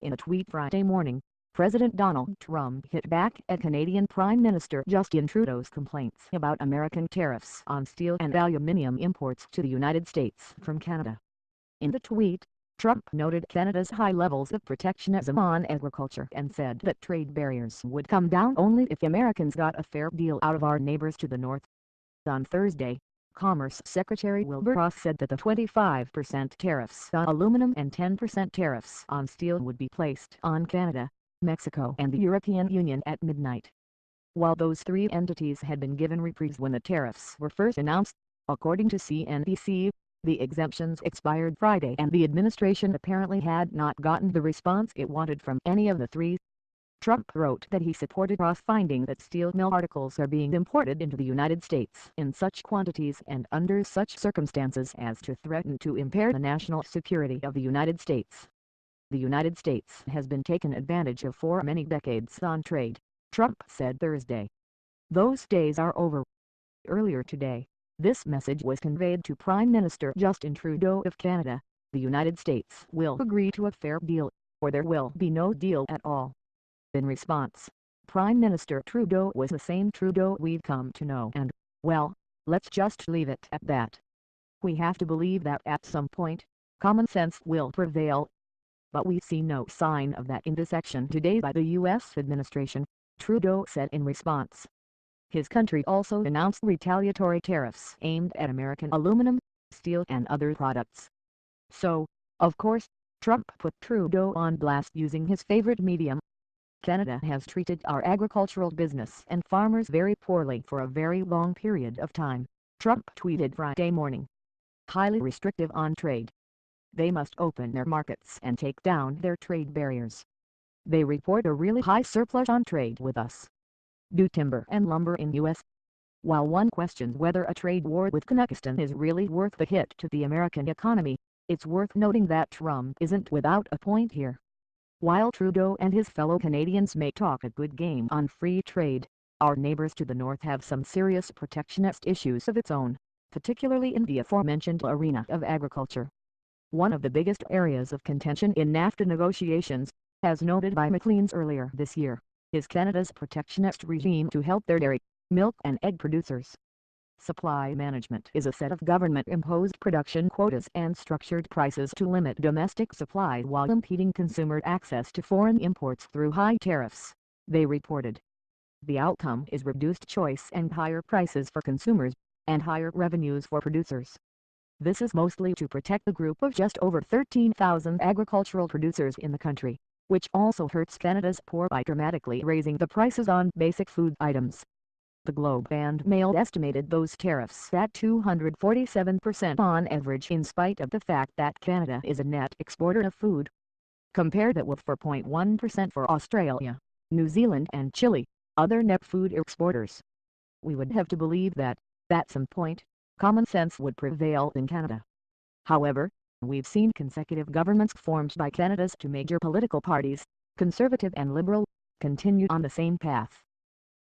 In a tweet Friday morning, President Donald Trump hit back at Canadian Prime Minister Justin Trudeau's complaints about American tariffs on steel and aluminium imports to the United States from Canada. In the tweet, Trump noted Canada's high levels of protectionism on agriculture and said that trade barriers would come down only if Americans got a fair deal out of our neighbors to the north. On Thursday, Commerce Secretary Wilbur Ross said that the 25% tariffs on aluminum and 10% tariffs on steel would be placed on Canada, Mexico and the European Union at midnight. While those three entities had been given reprieves when the tariffs were first announced, according to CNBC, the exemptions expired Friday and the administration apparently had not gotten the response it wanted from any of the three. Trump wrote that he supported Ross finding that steel mill articles are being imported into the United States in such quantities and under such circumstances as to threaten to impair the national security of the United States. The United States has been taken advantage of for many decades on trade, Trump said Thursday. Those days are over. Earlier today, this message was conveyed to Prime Minister Justin Trudeau of Canada. The United States will agree to a fair deal, or there will be no deal at all. In response, Prime Minister Trudeau was the same Trudeau we've come to know and, well, let's just leave it at that. We have to believe that at some point, common sense will prevail. But we see no sign of that in this action today by the U.S. administration, Trudeau said in response. His country also announced retaliatory tariffs aimed at American aluminum, steel and other products. So, of course, Trump put Trudeau on blast using his favorite medium. Canada has treated our agricultural business and farmers very poorly for a very long period of time, Trump tweeted Friday morning. Highly restrictive on trade. They must open their markets and take down their trade barriers. They report a really high surplus on trade with us. Do timber and lumber in U.S. While one questions whether a trade war with Kazakhstan is really worth the hit to the American economy, it's worth noting that Trump isn't without a point here. While Trudeau and his fellow Canadians may talk a good game on free trade, our neighbors to the north have some serious protectionist issues of its own, particularly in the aforementioned arena of agriculture. One of the biggest areas of contention in NAFTA negotiations, as noted by Maclean's earlier this year, is Canada's protectionist regime to help their dairy, milk and egg producers. Supply management is a set of government-imposed production quotas and structured prices to limit domestic supply while impeding consumer access to foreign imports through high tariffs, they reported. The outcome is reduced choice and higher prices for consumers, and higher revenues for producers. This is mostly to protect the group of just over 13,000 agricultural producers in the country, which also hurts Canada's poor by dramatically raising the prices on basic food items. The Globe and Mail estimated those tariffs at 247% on average in spite of the fact that Canada is a net exporter of food. Compare that with 4.1% for Australia, New Zealand and Chile, other net food exporters. We would have to believe that, at some point, common sense would prevail in Canada. However, we've seen consecutive governments formed by Canada's two major political parties, Conservative and Liberal, continue on the same path.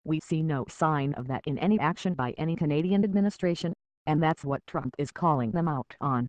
We see no sign of that in any action by any Canadian administration, and that's what Trump is calling them out on.